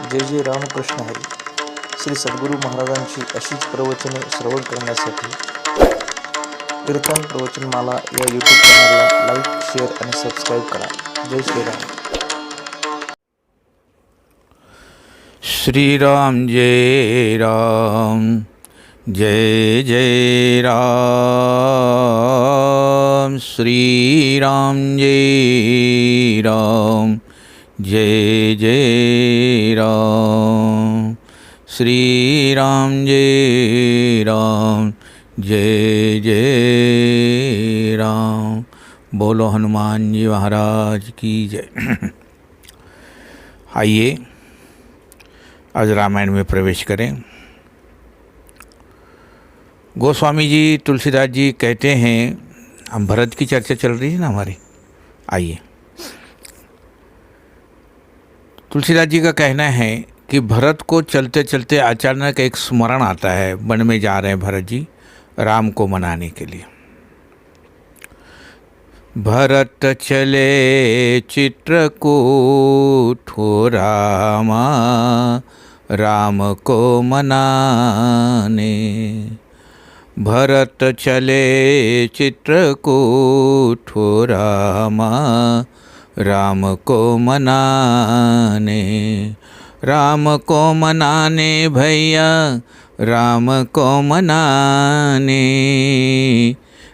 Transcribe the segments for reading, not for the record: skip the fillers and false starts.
जय जय रामकृष्ण हरी. श्री सद्गुरू महाराजांची अशीच प्रवचने श्रवण करण्यासाठी कीर्तन प्रवचनमाला या यूट्यूब चॅनलला लाईक, शेअर आणि सबस्क्राईब करा. जय श्रीराम. श्रीराम जय राम, जय जय राम. श्रीराम जय राम, जय जय राम. श्रीराम जय राम, जय जय राम. बोलो हनुमान जी महाराज की जय. आइए आज रामायण में प्रवेश करें. गोस्वामी जी, तुलसीदास जी कहते हैं, हम भरत की चर्चा चल रही है ना हमारी. आइए, तुलसीदास जी का कहना है कि भरत को चलते चलते अचानक एक स्मरण आता है. वन में जा रहे हैं भरत जी राम को मनाने के लिए. भरत चले चित्रकूट हो रामा, राम को मनाने. भरत चले चित्रकूट हो रामा, राम को मनाने. राम को मनाने भैया, राम को मनाने.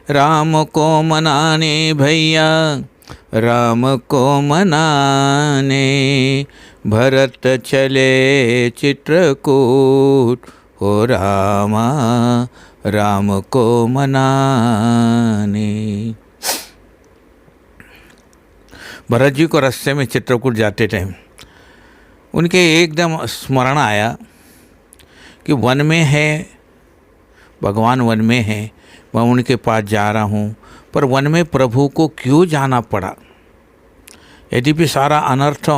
राम को मनाने भैया, राम को मनाने. भरत चले चित्रकूट हो रामा, राम को मनाने. भरत जी को रास्ते में चित्रकूट जाते टाइम उनके एकदम स्मरण आया कि वन में है, भगवान वन में है, मैं उनके पास जा रहा हूँ, पर वन में प्रभु को क्यों जाना पड़ा. यद्यपि सारा अनर्थ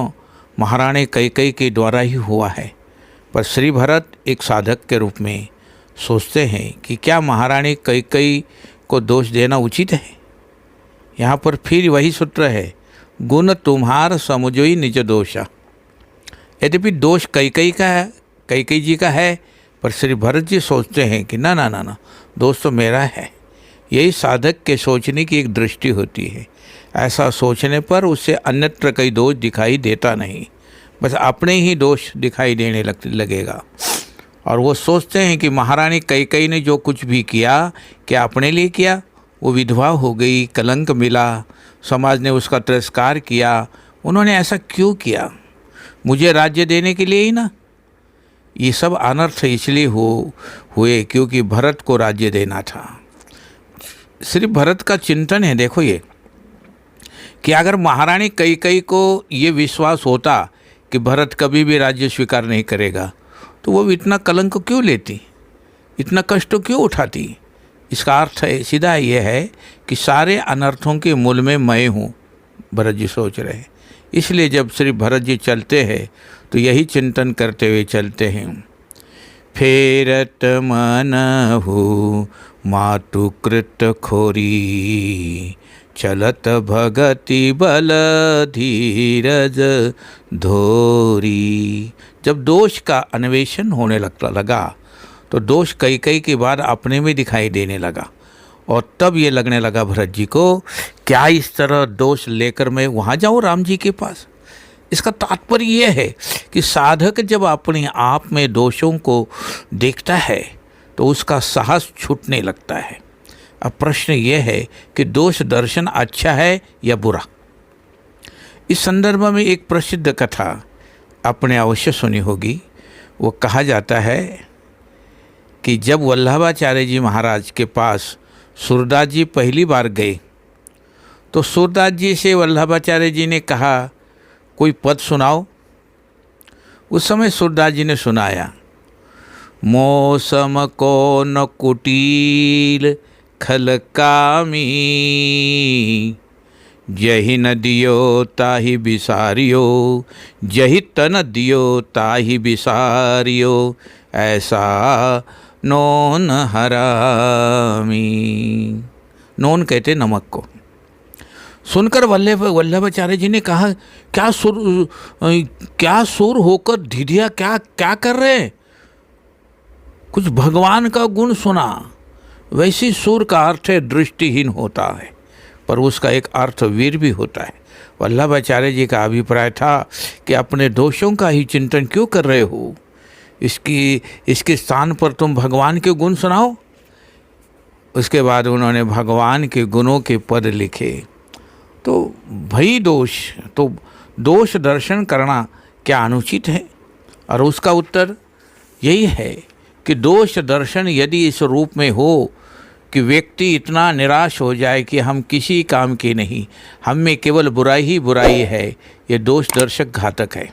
महारानी कैकेयी के द्वारा ही हुआ है, पर श्री भरत एक साधक के रूप में सोचते हैं कि क्या महारानी कैकेयी को दोष देना उचित है. यहाँ पर फिर वही सूत्र है, गुण तुम्हार समझोई निज दोषा. यद्यपि दोष कैकेयी का है, कैकेयी जी का है, पर श्री भरत जी सोचते हैं कि ना ना ना ना, दोष तो मेरा है. यही साधक के सोचने की एक दृष्टि होती है. ऐसा सोचने पर उससे अन्यत्र कई दोष दिखाई देता नहीं, बस अपने ही दोष दिखाई देने लगेगा. और वो सोचते हैं कि महारानी कैकेयी ने जो कुछ भी किया, क्या अपने लिए किया. वो विधवा हो गई, कलंक मिला, समाज ने उसका तिरस्कार किया. उन्होंने ऐसा क्यों किया, मुझे राज्य देने के लिए ही ना. ये सब अनर्थ इसलिए हुए क्योंकि भरत को राज्य देना था. सिर्फ भरत का चिंतन है, देखो ये, कि अगर महारानी कैकेयी को ये विश्वास होता कि भरत कभी भी राज्य स्वीकार नहीं करेगा, तो वो इतना कलंक क्यों लेती, इतना कष्ट क्यों उठाती. इसका अर्थ है, सीधा ये है कि सारे अनर्थों के मूल में मैं हूँ, भरत जी सोच रहे हैं. इसलिए जब श्री भरत जी चलते हैं तो यही चिंतन करते हुए चलते हैं. फेरत मन हो मातु कृत खोरी, चलत भगति बल धीरज धोरी. जब दोष का अन्वेषण होने लगा तो दोष कैकेयी के बाद अपने में दिखाई देने लगा. और तब ये लगने लगा भरत जी को, क्या इस तरह दोष लेकर मैं वहाँ जाऊँ राम जी के पास. इसका तात्पर्य ये है कि साधक जब अपने आप में दोषों को देखता है तो उसका साहस छूटने लगता है. अब प्रश्न ये है कि दोष दर्शन अच्छा है या बुरा. इस संदर्भ में एक प्रसिद्ध कथा आपने अवश्य सुनी होगी. वो कहा जाता है कि जब वल्लभाचार्य जी महाराज के पास सूरदास जी पहली बार गए तो सूरदास जी से वल्लभाचार्य जी ने कहा, कोई पद सुनाओ. उस समय सूरदास जी ने सुनाया, मौसम को न कुटील खलकामी, जही न दियो ताहि बिसारियो, जही तन दियो ताहि बिसारियो, ऐसा नोन हरामी. नोन कहते नमक को. सुनकर वल्लभाचार्य जी ने कहा, क्या सुर होकर ढिढिया क्या क्या कर रहे हैं? कुछ भगवान का गुण सुना। वैसी सुर का अर्थ है दृष्टिहीन होता है, पर उसका एक अर्थ वीर भी होता है। वल्लभाचार्य जी का अभिप्राय था कि अपने दोषों का ही चिंतन क्यों कर रहे हो, इसके स्थान पर तुम भगवान के गुण सुनाओ। उसके बाद उन्होंने भगवान के गुणों के पद लिखे। तो भई दोष दर्शन करना क्या अनुचित है? और उसका उत्तर यही है कि दोष दर्शन यदि इस रूप में हो कि व्यक्ति इतना निराश हो जाए कि हम किसी काम के नहीं, हम में केवल बुराई ही बुराई है, ये दोष दर्शक घातक है।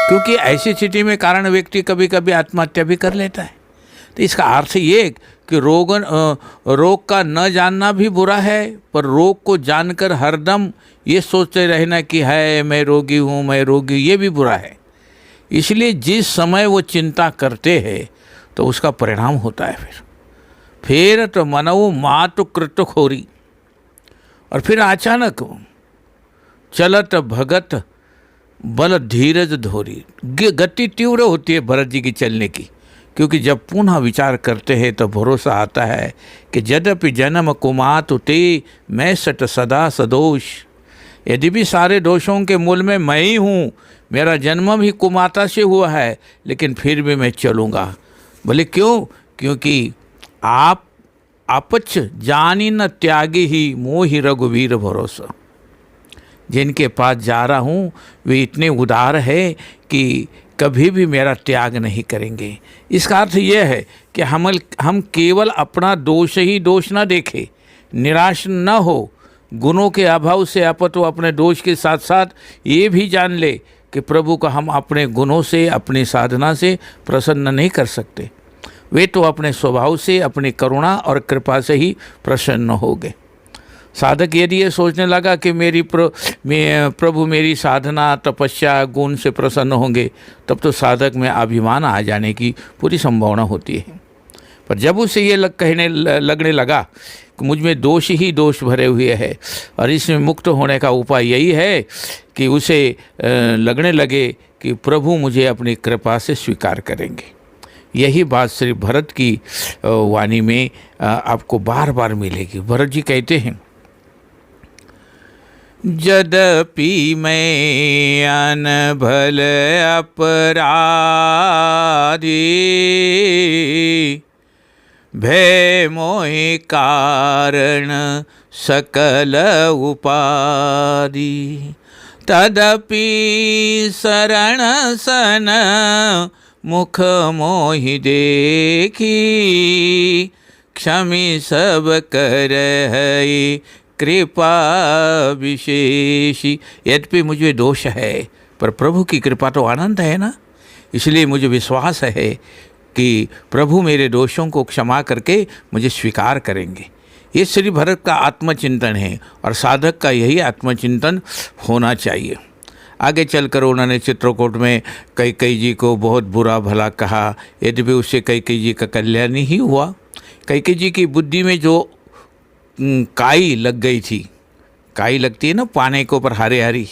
क्योंकि ऐसी स्थिति में कारण व्यक्ति कभी कभी आत्महत्या भी कर लेता है। तो इसका अर्थ ये कि रोग का न जानना भी बुरा है, पर रोग को जानकर हरदम ये सोचते रहना कि है मैं रोगी हूँ, मैं रोगी, ये भी बुरा है। इसलिए जिस समय वो चिंता करते हैं तो उसका परिणाम होता है फिर तो मनऊ मातु कृत खोरी। और फिर अचानक चलत भगत बल धीरज धोरी, गति तीव्र होती है भरत जी की चलने की। क्योंकि जब पुनः विचार करते हैं तो भरोसा आता है कि यद्यपि जन्म कुमातु ते मैं सट सदा सदोष। यदि भी सारे दोषों के मूल में मैं ही हूँ, मेरा जन्म भी कुमाता से हुआ है, लेकिन फिर भी मैं चलूँगा। बोले क्यों? क्योंकि आप अपच जानी न त्यागी ही मोहि रघुवीर भरोसा। जिनके पास जा रहा हूँ वे इतने उदार है कि कभी भी मेरा त्याग नहीं करेंगे। इसका अर्थ यह है कि हम केवल अपना दोष ही दोष न देखें, निराश न हो। गुणों के अभाव से तो अपने दोष के साथ साथ ये भी जान ले कि प्रभु को हम अपने गुणों से, अपनी साधना से प्रसन्न नहीं कर सकते। वे तो अपने स्वभाव से, अपनी करुणा और कृपा से ही प्रसन्न हो गए। साधक यदि ये सोचने लगा कि प्रभु मेरी साधना, तपस्या, गुण से प्रसन्न होंगे, तब तो साधक में अभिमान आ जाने की पूरी संभावना होती है। पर जब उसे ये कहने लगने लगा कि मुझ में दोष ही दोष भरे हुए है और इसमें मुक्त होने का उपाय यही है कि उसे लगने लगे कि प्रभु मुझे अपनी कृपा से स्वीकार करेंगे। यही बात श्री भरत की वाणी में आपको बार बार मिलेगी। भरत जी कहते हैं, यद्यपि मैं अनभल अपराधी, भय मोहि कारण सकल उपाधि, तदपि शरण सन मुख मोहि देखी, क्षमी सब कर है कृपा विशेषी। यद्यपि मुझे दोष है, पर प्रभु की कृपा तो आनंद है ना। इसलिए मुझे विश्वास है कि प्रभु मेरे दोषों को क्षमा करके मुझे स्वीकार करेंगे। ये श्री भरत का आत्मचिंतन है और साधक का यही आत्मचिंतन होना चाहिए। आगे चलकर उन्होंने चित्रकूट में कैकेयी जी को बहुत बुरा भला कहा, यद्यपि उससे कैकेयी जी का कल्याण ही हुआ। कैकेयी जी की बुद्धि में जो काई लग गई थी, काई लगती है ना पाने के ऊपर, हरे हरी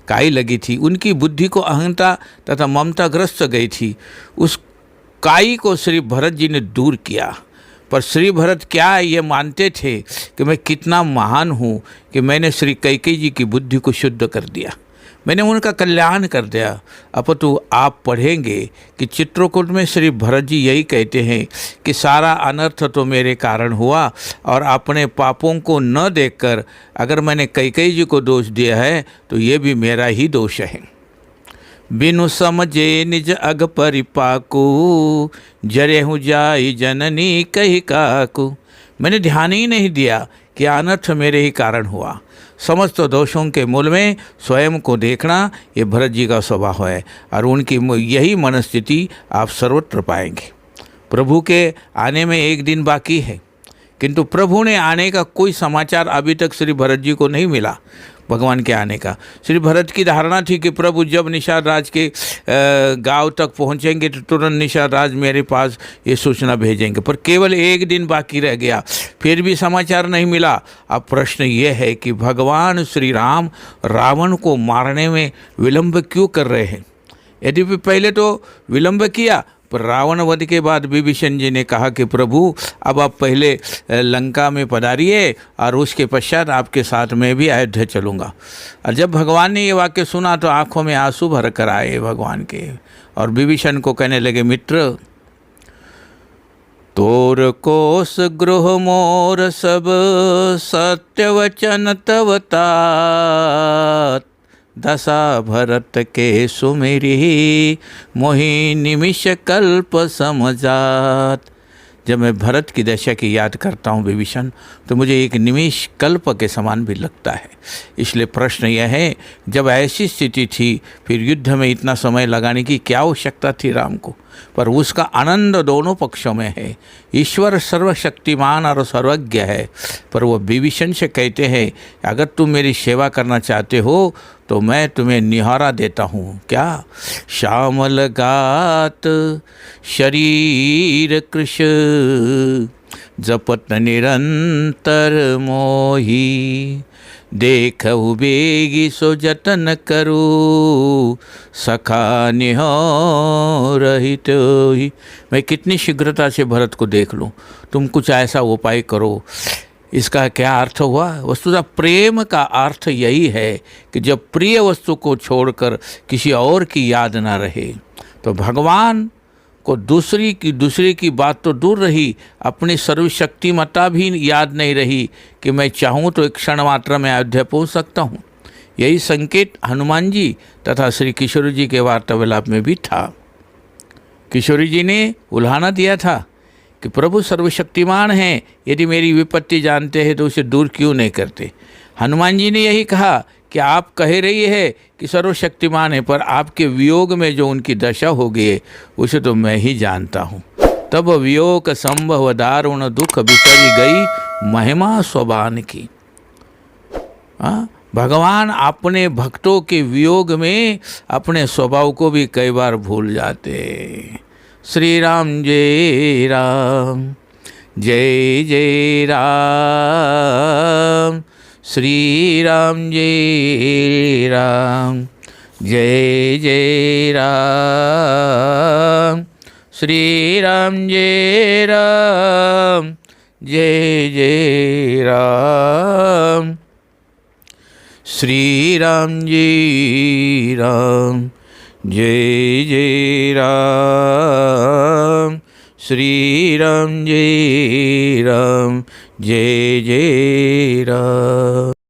काई लगी थी, उनकी बुद्धि को अहंता तथा ममता ग्रस्त गई थी। उस काई को श्री भरत जी ने दूर किया। पर श्री भरत क्या ये मानते थे कि मैं कितना महान हूँ कि मैंने श्री कैकेयी जी की बुद्धि को शुद्ध कर दिया, मैंने उनका कल्याण कर दिया। अपितु आप पढ़ेंगे कि चित्रकूट में श्री भरत जी यही कहते हैं कि सारा अनर्थ तो मेरे कारण हुआ और अपने पापों को न देखकर अगर मैंने कैकेयी जी को दोष दिया है तो ये भी मेरा ही दोष है। बिनु समझे निज अग परिपाकु, जरे हूँ जाई जननी कही काकू। मैंने ध्यान ही नहीं दिया कि अनर्थ मेरे ही कारण हुआ। समस्त दोषों के मूल में स्वयं को देखना ये भरत जी का स्वभाव है और उनकी यही मनस्थिति आप सर्वत्र पाएंगे। प्रभु के आने में एक दिन बाकी है, किंतु प्रभु ने आने का कोई समाचार अभी तक श्री भरत जी को नहीं मिला। भगवान के आने का। श्री भरत की धारणा थी कि प्रभु जब निषाद राज के गांव तक पहुंचेंगे तो तुरंत निषाद राज मेरे पास ये सूचना भेजेंगे, पर केवल एक दिन बाकी रह गया, फिर भी समाचार नहीं मिला। अब प्रश्न ये है कि भगवान श्री राम रावण को मारने में विलंब क्यों कर रहे हैं? यद्यपि पहले तो विलंब किया, पर रावण वध के बाद विभीषण जी ने कहा कि प्रभु अब आप पहले लंका में पधारिए और उसके पश्चात आपके साथ मैं भी अयोध्या चलूँगा। और जब भगवान ने ये वाक्य सुना तो आंखों में आंसू भर कर आए भगवान के, और विभीषण को कहने लगे, मित्र तोर कोस गृह मोर सब सत्य वचन तव तात, दशा भरत के सुमेरी मोहि निमिष कल्प समझात। जब मैं भरत की दशा की याद करता हूँ विभीषण, तो मुझे एक निमिष कल्प के समान भी लगता है। इसलिए प्रश्न यह है, जब ऐसी स्थिति थी फिर युद्ध में इतना समय लगाने की क्या आवश्यकता थी राम को? पर उसका आनंद दोनों पक्षों में है। ईश्वर सर्वशक्तिमान और सर्वज्ञ है, पर वो विभीषण से कहते हैं, अगर तुम मेरी सेवा करना चाहते हो तो मैं तुम्हें निहारा देता हूँ। क्या? श्यामल गात शरीर कृश, जपत निरंतर मोही, देखहु बेगी सो जतन करूँ, सखा निहो रहित ही। मैं कितनी शीघ्रता से भरत को देख लूँ, तुम कुछ ऐसा उपाय करो। इसका क्या अर्थ हुआ? वस्तुतः प्रेम का अर्थ यही है कि जब प्रिय वस्तु को छोड़कर किसी और की याद ना रहे, तो भगवान को दूसरे की बात तो दूर रही, अपनी सर्वशक्तिमत्ता भी याद नहीं रही कि मैं चाहूँ तो एक क्षण मात्र में अयोध्या पहुँच सकता हूँ। यही संकेत हनुमान जी तथा श्री किशोर जी के वार्तालाप में भी था। किशोरी जी ने उल्हाना दिया था कि प्रभु सर्वशक्तिमान हैं, यदि मेरी विपत्ति जानते हैं तो उसे दूर क्यों नहीं करते। हनुमान जी ने यही कहा कि आप कह रही है कि सर्वशक्तिमान है, पर आपके वियोग में जो उनकी दशा हो गई है उसे तो मैं ही जानता हूँ। तब वियोग संभव दारुण दुख बिसरी गई महिमा स्वभान की। भगवान अपने भक्तों के वियोग में अपने स्वभाव को भी कई बार भूल जाते। श्री राम जय राम, जय जय राम, श्री राम जय राम, जय जय राम, श्री राम जय राम, जय जय राम, श्री राम जय राम, जय जय राम, श्री राम जय राम, जय जय राम।